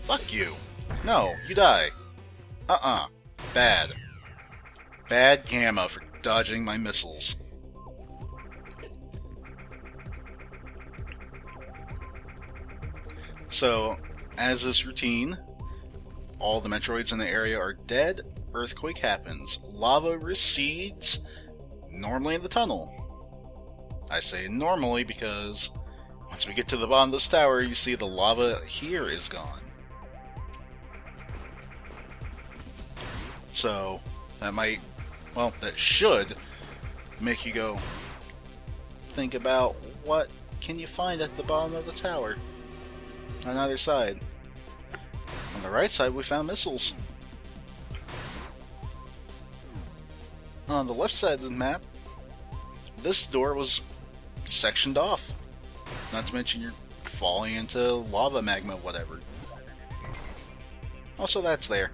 Fuck you. No, you die. Bad. Bad Gamma for dodging my missiles. So, as is routine, all the Metroids in the area are dead, earthquake happens, lava recedes, normally in the tunnel. I say normally because once we get to the bottom of this tower, you see the lava here is gone. So, that should make you go think about what can you find at the bottom of the tower on either side. On the right side, we found missiles. On the left side of the map, this door was sectioned off. Not to mention you're falling into lava magma, whatever. Also, that's there.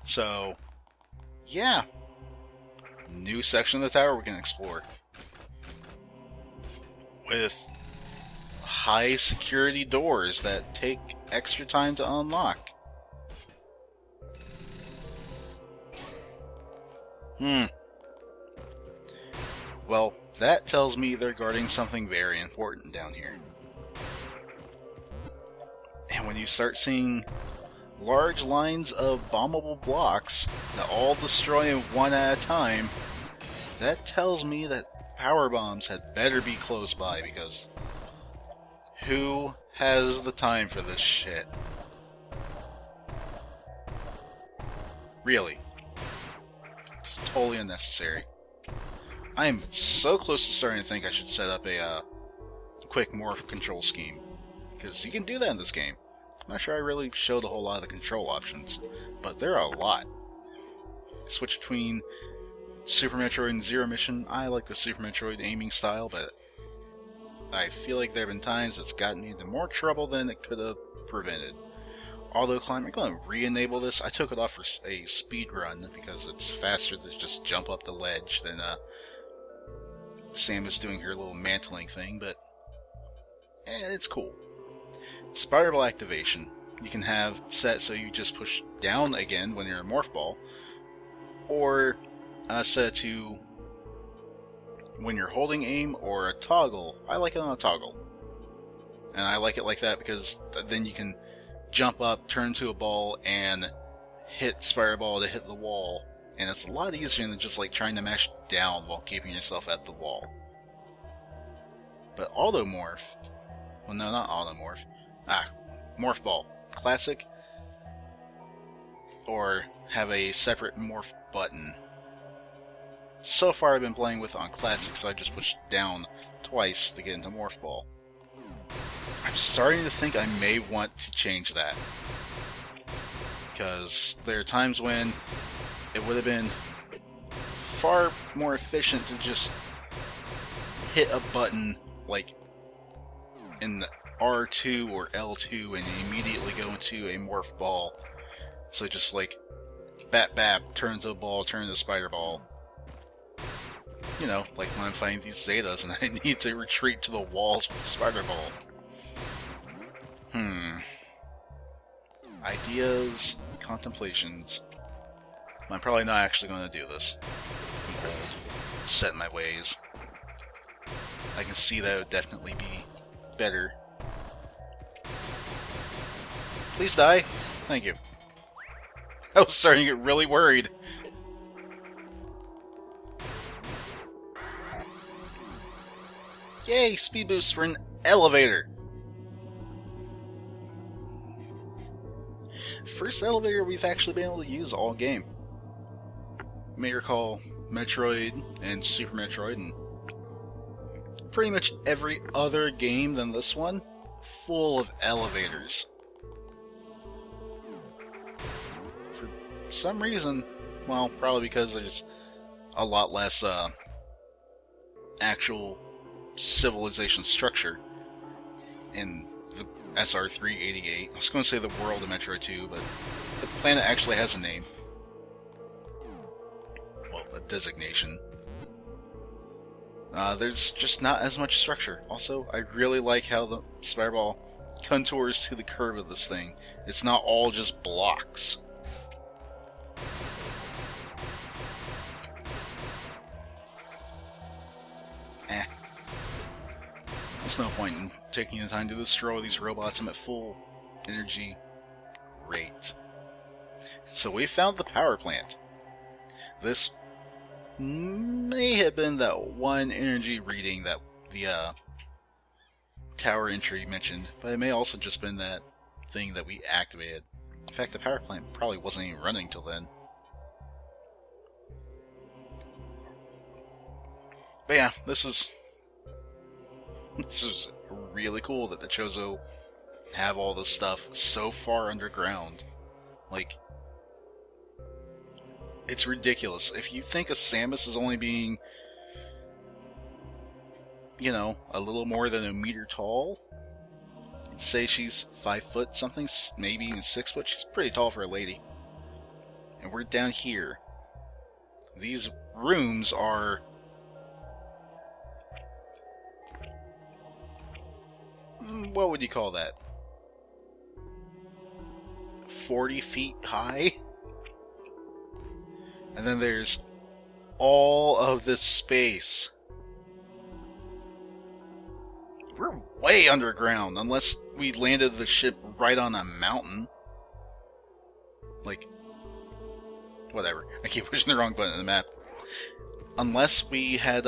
So, yeah. New section of the tower we can explore. With high security doors that take extra time to unlock. Well, that tells me they're guarding something very important down here. And when you start seeing large lines of bombable blocks that all destroy in one at a time, that tells me that power bombs had better be close by, because who has the time for this shit? Really. It's totally unnecessary. I am so close to starting to think I should set up a quick morph control scheme, because you can do that in this game. I'm not sure I really showed a whole lot of the control options, but there are a lot. Switch between Super Metroid and Zero Mission. I like the Super Metroid aiming style, but I feel like there have been times it's gotten me into more trouble than it could have prevented. Auto climb, I'm going to re-enable this. I took it off for a speed run because it's faster to just jump up the ledge than Sam is doing her little mantling thing, but it's cool. Spiral activation you can have set so you just push down again when you're in Morph Ball, or set to when you're holding aim, or a toggle. I like it on a toggle, and I like it like that because then you can jump up, turn to a ball, and hit Spiral Ball to hit the wall, and it's a lot easier than just like trying to mash down while keeping yourself at the wall. But Automorph, well, no, not Automorph. Morph Ball. Classic. Or have a separate morph button. So far I've been playing with on Classic, so I just pushed down twice to get into Morph Ball. I'm starting to think I may want to change that. Because there are times when it would have been far more efficient to just hit a button like in the R2 or L2 and immediately go into a morph ball. So just like bap bap, turn to a ball, turn to a spider ball. You know, like when I'm fighting these Zetas and I need to retreat to the walls with the spider ball. Ideas, contemplations. I'm probably not actually going to do this. I'm old, set in my ways. I can see that it would definitely be better. Please die. Thank you. I was starting to get really worried. Yay, speed boost for an elevator. First elevator we've actually been able to use all game. You may recall Metroid and Super Metroid and pretty much every other game than this one full of elevators. For some reason, well, probably because there's a lot less actual civilization structure in the SR388. I was going to say the world of Metroid 2, but the planet actually has a name. Well, a designation. There's just not as much structure. Also, I really like how the Spireball contours to the curve of this thing. It's not all just blocks. There's no point in taking the time to destroy these robots. I'm at full energy. Great. So we found the power plant. This may have been that one energy reading that the tower entry mentioned, but it may also just been that thing that we activated. In fact, the power plant probably wasn't even running till then. But yeah, this is really cool that the Chozo have all this stuff so far underground. Like, it's ridiculous. If you think a Samus is only being, you know, a little more than a meter tall, say she's 5 foot something, maybe even 6 foot, she's pretty tall for a lady. And we're down here. These rooms are... what would you call that? 40 feet high? And then there's all of this space. We're way underground, unless we landed the ship right on a mountain. Like, whatever. I keep pushing the wrong button on the map. Unless we had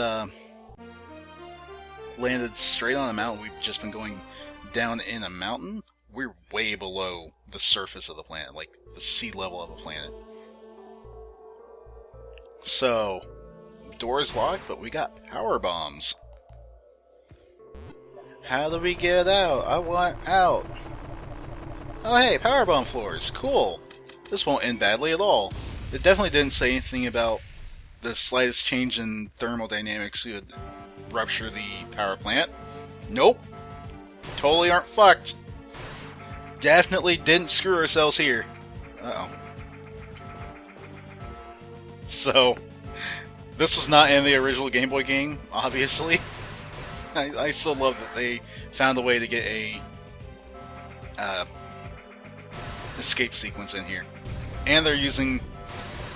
landed straight on a mountain, we've just been going down in a mountain. We're way below the surface of the planet, like the sea level of the planet. So, door's locked, but we got power bombs. How do we get out? I want out. Oh hey, power bomb floors. Cool. This won't end badly at all. It definitely didn't say anything about the slightest change in thermodynamics would rupture the power plant. Nope. Totally aren't fucked. Definitely didn't screw ourselves here. Uh-oh. So, this was not in the original Game Boy game, obviously. I still love that they found a way to get a escape sequence in here. And they're using,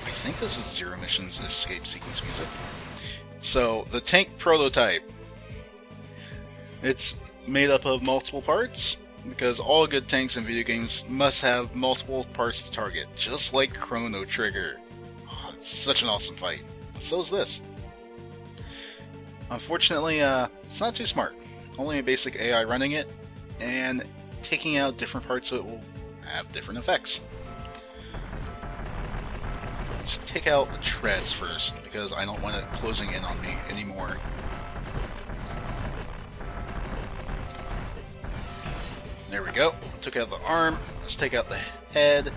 I think this is Zero Mission's escape sequence music. So, the tank prototype. It's made up of multiple parts, because all good tanks in video games must have multiple parts to target, just like Chrono Trigger. Oh, it's such an awesome fight. So is this. Unfortunately, it's not too smart. Only a basic AI running it, and taking out different parts of it will have different effects. Let's take out the treads first, because I don't want it closing in on me anymore. There we go. Took out the arm. Let's take out the head,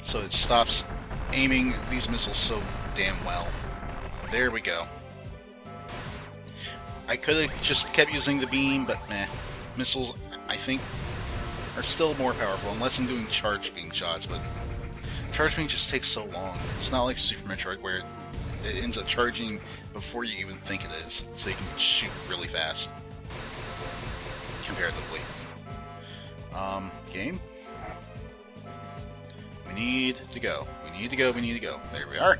so it stops aiming these missiles so damn well. There we go. I could have just kept using the beam, but meh. Missiles, I think, are still more powerful, unless I'm doing charge beam shots, but charge beam just takes so long. It's not like Super Metroid, where it ends up charging before you even think it is, so you can shoot really fast. Comparatively. Game? We need to go. We need to go, we need to go. There we are.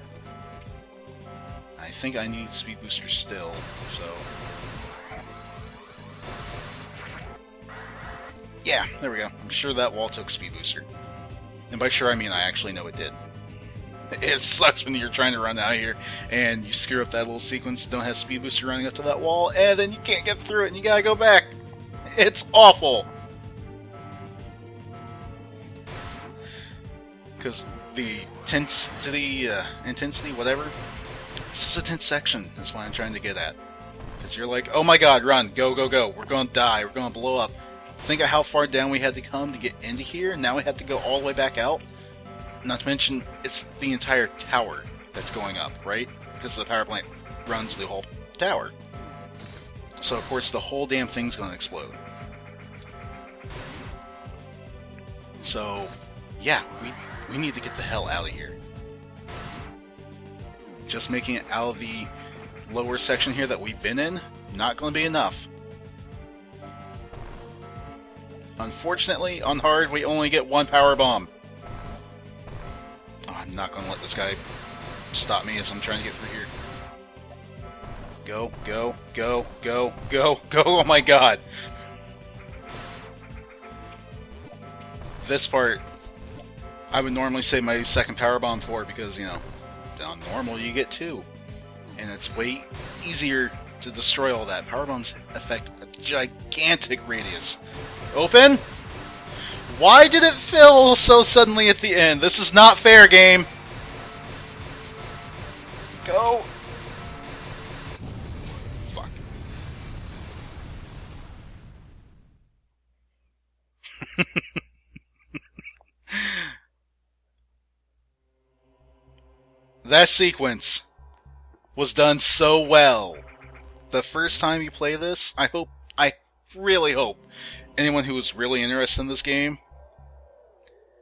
I think I need speed booster still, so... yeah, there we go. I'm sure that wall took speed booster. And by sure I mean I actually know it did. It sucks when you're trying to run out here and you screw up that little sequence, don't have speed booster running up to that wall, and then you can't get through it and you gotta go back. It's awful! Because the intensity, whatever, this is a tense section. That's what I'm trying to get at. Because you're like, oh my god, run, go, go, go. We're going to die. We're going to blow up. Think of how far down we had to come to get into here. Now we have to go all the way back out. Not to mention, it's the entire tower that's going up, right? Because the power plant runs the whole tower. So, of course, the whole damn thing's going to explode. So, yeah, we need to get the hell out of here. Just making it out of the lower section here that we've been in not going to be enough. Unfortunately, on hard, we only get one power bomb. Oh, I'm not going to let this guy stop me as I'm trying to get through here. Go, go, go, go, go, go. Oh my god. This part, I would normally say my second power bomb for, because, you know, on normal you get two. And it's way easier to destroy all that. Power bombs affect a gigantic radius. Open? Why did it fill so suddenly at the end? This is not fair, game. Go. Fuck. That sequence was done so well. The first time you play this, I really hope anyone who is really interested in this game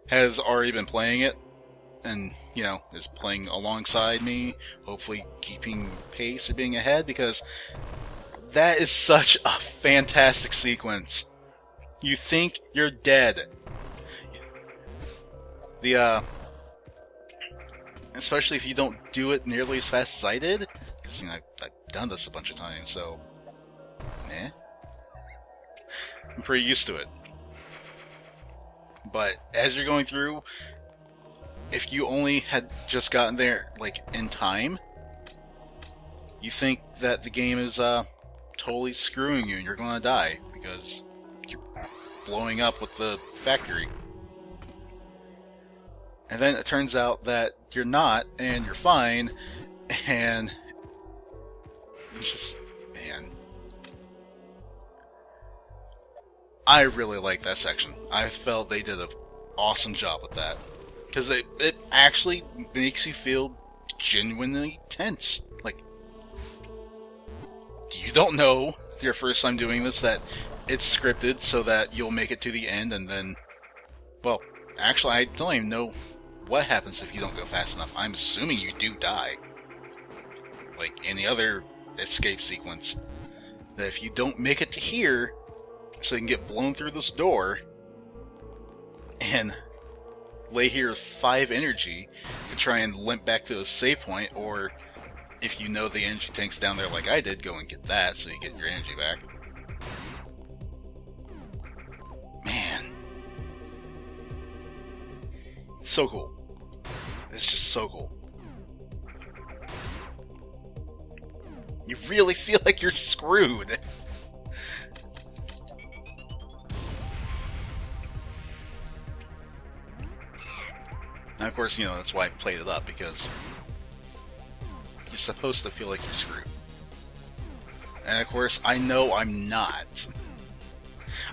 has already been playing it and, you know, is playing alongside me, hopefully keeping pace or being ahead, because that is such a fantastic sequence. You think you're dead. Especially if you don't do it nearly as fast as I did, because, you know, I've done this a bunch of times, so I'm pretty used to it. But as you're going through, if you only had just gotten there, like, in time, you think that the game is totally screwing you and you're gonna die because you're blowing up with the factory. And then it turns out that you're not, and you're fine, and it's just, man. I really like that section. I felt they did an awesome job with that. Because it actually makes you feel genuinely tense. Like, you don't know your first time doing this that it's scripted so that you'll make it to the end and then, well, actually I don't even know what happens if you don't go fast enough. I'm assuming you do die. Like any other escape sequence. That if you don't make it to here, so you can get blown through this door, and lay here with 5 energy to try and limp back to a save point, or if you know the energy tank's down there like I did, go and get that so you get your energy back. Man. So cool. It's just so cool. You really feel like you're screwed. Now, of course, you know, that's why I played it up, because you're supposed to feel like you're screwed. And of course, I know I'm not.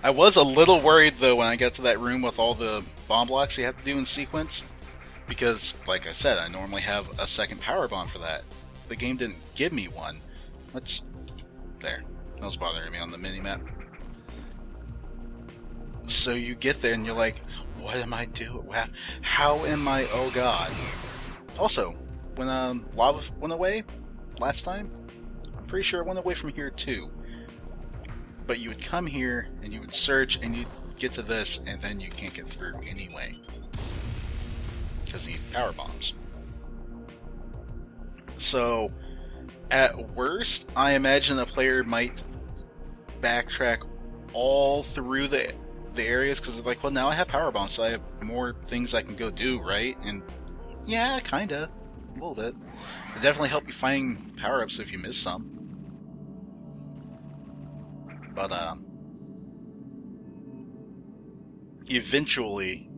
I was a little worried, though, when I got to that room with all the bomb blocks you have to do in sequence. Because, like I said, I normally have a second power bomb for that. The game didn't give me one. There. That was bothering me on the minimap. So you get there and you're like, what am I doing? How am I? Oh god. Also, when lava went away last time, I'm pretty sure it went away from here too. But you would come here and you would search and you'd get to this and then you can't get through anyway. Because you need power bombs. So, at worst, I imagine a player might backtrack all through the areas, because they're like, well, now I have power bombs, so I have more things I can go do, right? And yeah, kinda, a little bit. It definitely help you find power-ups if you miss some. But eventually,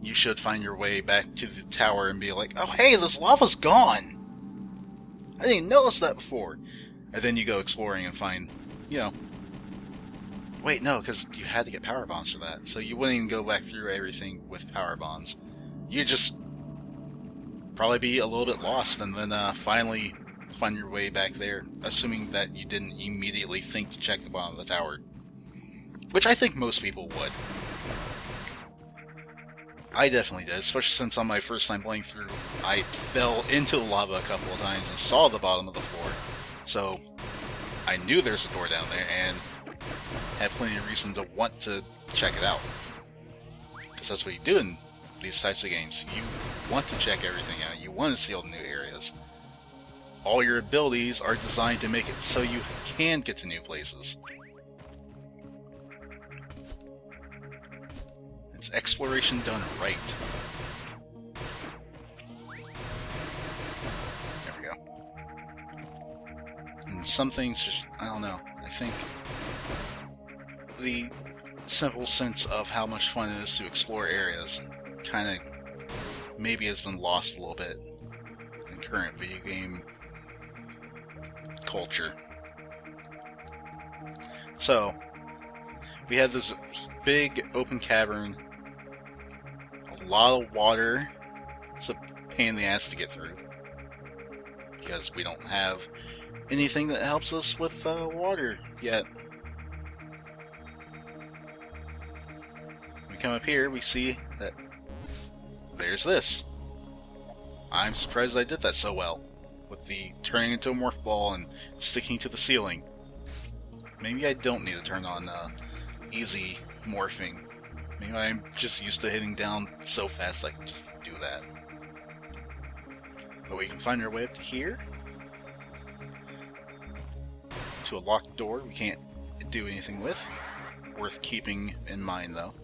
you should find your way back to the tower and be like, oh hey, this lava's gone! I didn't even notice that before! And then you go exploring and find, you know, wait, no, because you had to get power bombs for that. So you wouldn't even go back through everything with power bombs. You'd just probably be a little bit lost and then finally find your way back there, assuming that you didn't immediately think to check the bottom of the tower. Which I think most people would. I definitely did, especially since on my first time playing through, I fell into the lava a couple of times and saw the bottom of the floor. So, I knew there's a door down there and had plenty of reason to want to check it out. Because that's what you do in these types of games. You want to check everything out. You want to see all the new areas. All your abilities are designed to make it so you can get to new places. It's exploration done right. There we go. And some things just, I don't know. I think the simple sense of how much fun it is to explore areas kind of maybe has been lost a little bit in current video game culture. So, we have this big open cavern, a lot of water. It's a pain in the ass to get through because we don't have anything that helps us with water yet. We come up here, we see that there's this. I'm surprised I did that so well with the turning into a morph ball and sticking to the ceiling. Maybe I don't need to turn on easy morphing. Maybe I'm just used to hitting down so fast I can just do that. But we can find our way up to here. To a locked door we can't do anything with. Worth keeping in mind though.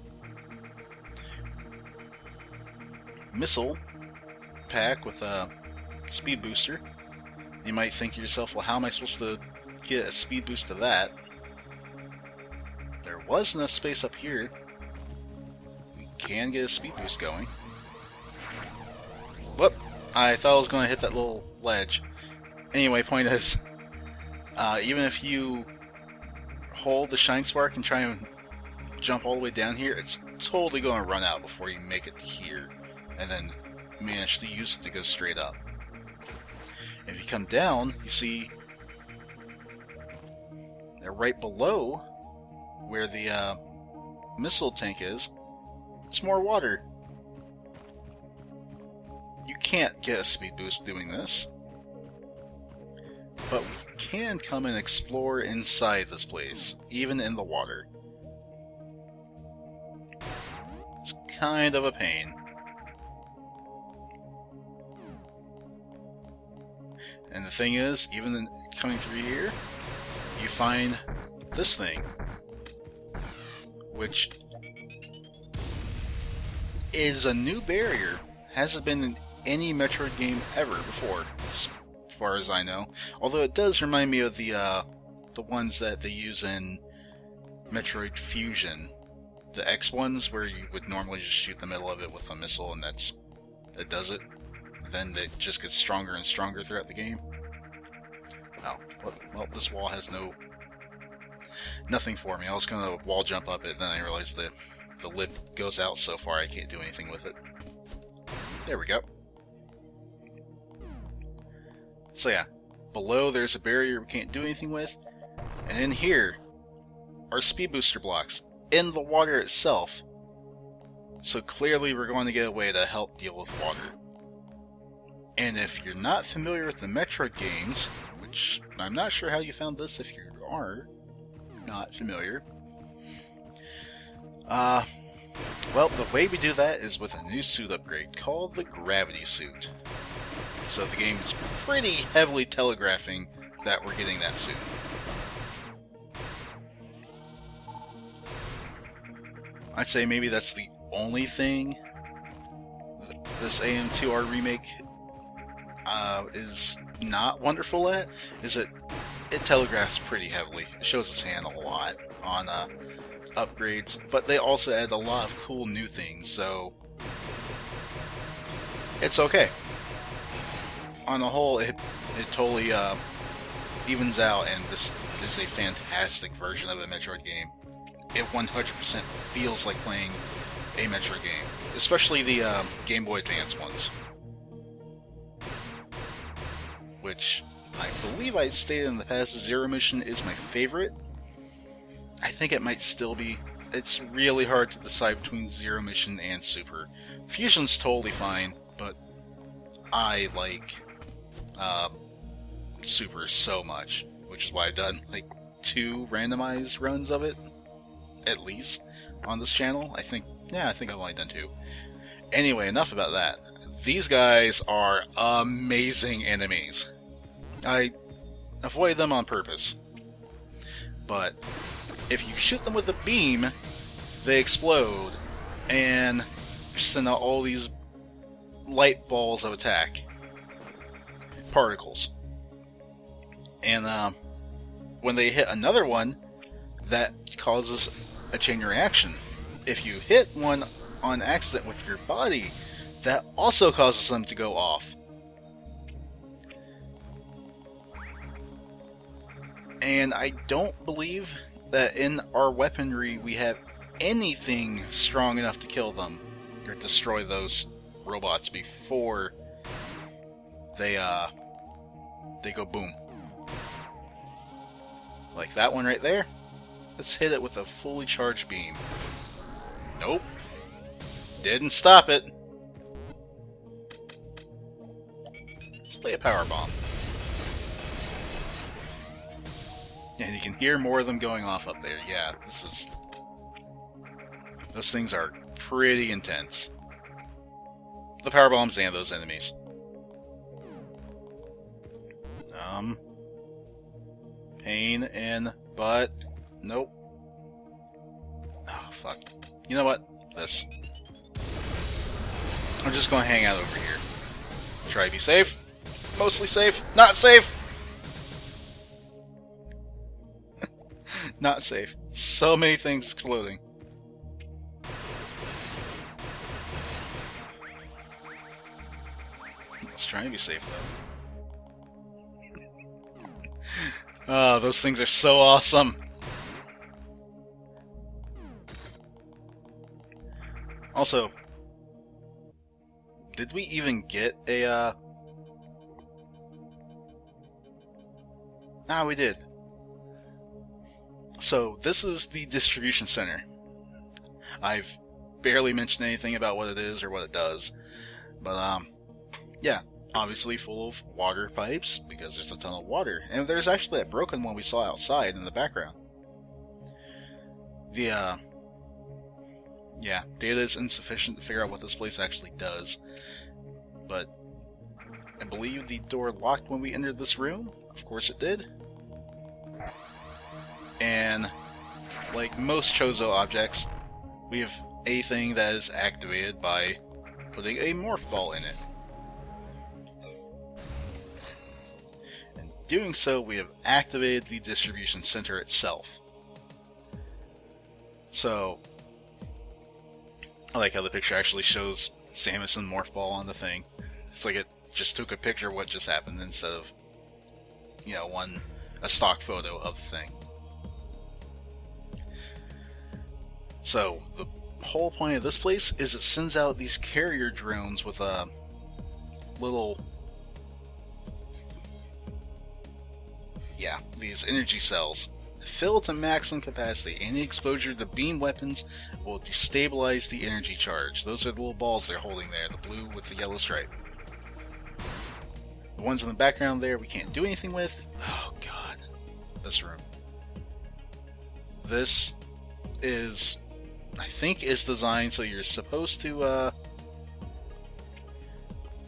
Missile pack with a speed booster. You might think to yourself, well, how am I supposed to get a speed boost to that? There was enough space up here. We can get a speed boost going. Whoop! I thought I was going to hit that little ledge. Anyway, point is, even if you hold the Shine Spark and try and jump all the way down here, it's totally going to run out before you make it to here, and then manage to use it to go straight up. If you come down, you see that right below where the missile tank is, it's more water. You can't get a speed boost doing this, but we can come and explore inside this place, even in the water. It's kind of a pain. And the thing is, even coming through here, you find this thing, which is a new barrier. Hasn't been in any Metroid game ever before, as far as I know. Although it does remind me of the ones that they use in Metroid Fusion, the X ones, where you would normally just shoot the middle of it with a missile, and that does it. Then it just gets stronger and stronger throughout the game. Oh, well, this wall has nothing for me. I was going to wall jump up it, then I realized that the lid goes out so far I can't do anything with it. There we go. So yeah, below there's a barrier we can't do anything with, and in here are speed booster blocks in the water itself. So clearly we're going to get a way to help deal with water. And if you're not familiar with the Metroid games, which I'm not sure how you found this if you are not familiar, well, the way we do that is with a new suit upgrade called the Gravity Suit. So the game is pretty heavily telegraphing that we're getting that soon. I'd say maybe that's the only thing this AM2R remake is not wonderful at, is it telegraphs pretty heavily. It shows its hand a lot on upgrades, but they also add a lot of cool new things, so it's okay. On the whole, it totally evens out, and this is a fantastic version of a Metroid game. It 100% feels like playing a Metroid game, especially the Game Boy Advance ones, which I believe I stated in the past, Zero Mission is my favorite. I think it might still be. It's really hard to decide between Zero Mission and Super. Fusion's totally fine, but I like Super so much, which is why I've done like 2 randomized runs of it, at least, on this channel. I think I've only done 2. Anyway, enough about that. These guys are amazing enemies. I avoid them on purpose. But if you shoot them with a beam, they explode and send out all these light balls of attack. Particles. And when they hit another one, that causes a chain reaction. If you hit one on accident with your body, that also causes them to go off. And I don't believe that in our weaponry we have anything strong enough to kill them or destroy those robots before they go boom. Like that one right there. Let's hit it with a fully charged beam. Nope. Didn't stop it. Let's lay a power bomb. And you can hear more of them going off up there. Yeah, those things are pretty intense. The power bombs and those enemies. Pain in butt. Nope. Oh, fuck. You know what? This. I'm just gonna hang out over here. Try to be safe. Mostly safe. Not safe! Not safe. So many things exploding. Let's try and be safe, though. Oh, those things are so awesome! Also, did we even get a, we did. So, this is the distribution center. I've barely mentioned anything about what it is or what it does. But, yeah, obviously full of water pipes, because there's a ton of water. And there's actually that broken one we saw outside in the background. The, yeah, data is insufficient to figure out what this place actually does. But I believe the door locked when we entered this room. Of course it did. And like most Chozo objects, we have a thing that is activated by putting a morph ball in it. In doing so, we have activated the distribution center itself. So, I like how the picture actually shows Samus and morph ball on the thing. It's like it just took a picture of what just happened instead of, you know, a stock photo of the thing. So, the whole point of this place is it sends out these carrier drones with a little... these energy cells. Fill to maximum capacity. Any exposure to beam weapons will destabilize the energy charge. Those are the little balls they're holding there, the blue with the yellow stripe. The ones in the background there we can't do anything with. Oh god. This room. This is... I think is designed so you're supposed to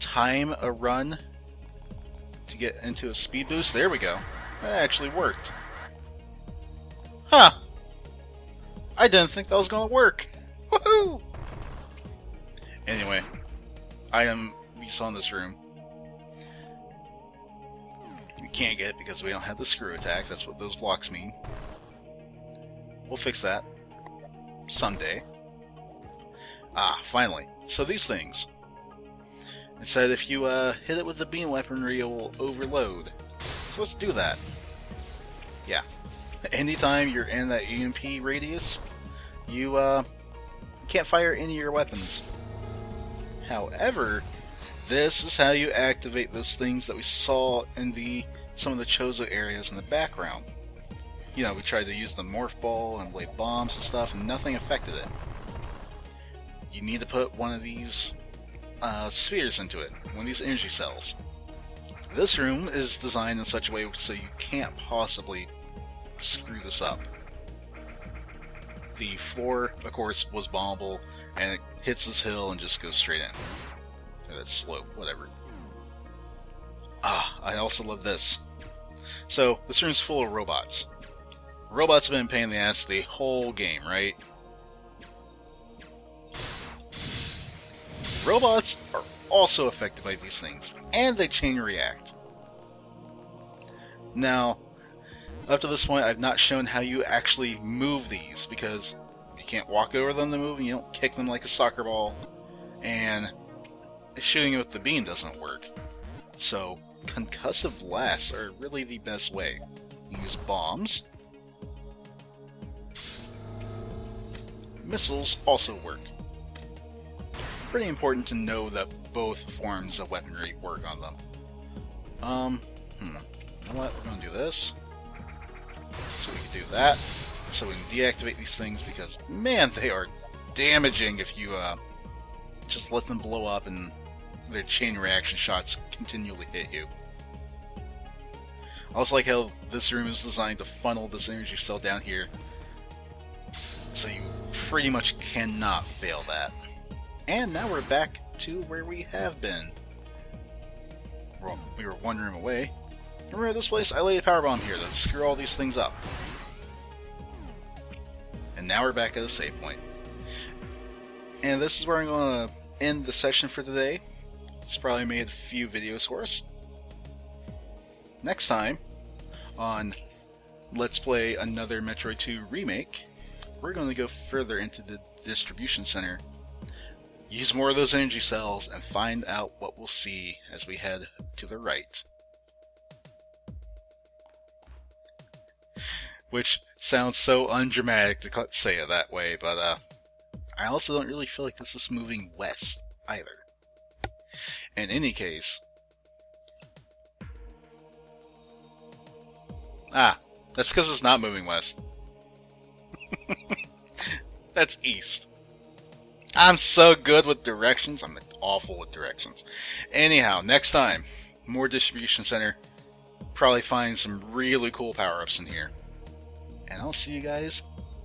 time a run to get into a speed boost. There we go. That actually worked. Huh. I didn't think that was going to work. Woohoo! Anyway, item we saw in this room. We can't get it because we don't have the screw attack. That's what those blocks mean. We'll fix that. Someday. Finally. So these things. It said if you hit it with the beam weaponry, it will overload. So let's do that. Yeah. Anytime you're in that EMP radius, you can't fire any of your weapons. However, this is how you activate those things that we saw in some of the Chozo areas in the background. You know, we tried to use the morph ball and lay bombs and stuff, and nothing affected it. You need to put one of these spheres into it, one of these energy cells. This room is designed in such a way so you can't possibly screw this up. The floor, of course, was bombable, and it hits this hill and just goes straight in. Or that slope, whatever. I also love this. So, this room's full of robots. Robots have been a pain in the ass the whole game, right? Robots are also affected by these things, and they chain react. Now, up to this point, I've not shown how you actually move these, because you can't walk over them to move, and you don't kick them like a soccer ball, and shooting with the beam doesn't work. So, concussive blasts are really the best way. You use bombs. Missiles also work. Pretty important to know that both forms of weaponry work on them. You know what? We're gonna do this. So we can do that. So we can deactivate these things because, man, they are damaging if you just let them blow up and their chain reaction shots continually hit you. I also like how this room is designed to funnel this energy cell down here, so you pretty much cannot fail that. And now we're back to where we have been. Well, we were one room away. Remember this place? I laid a power bomb here to screw all these things up. And now we're back at the save point. And this is where I'm going to end the session for today. It's probably made a few videos for us. Next time, on Let's Play another Metroid 2 remake, we're going to go further into the distribution center, use more of those energy cells, and find out what we'll see as we head to the right. Which sounds so undramatic to say it that way, but I also don't really feel like this is moving west either. In any case, that's because it's not moving west. That's east. I'm so good with directions. I'm awful with directions. Anyhow, next time, more distribution center. Probably find some really cool power-ups in here. And I'll see you guys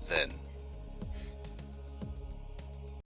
then.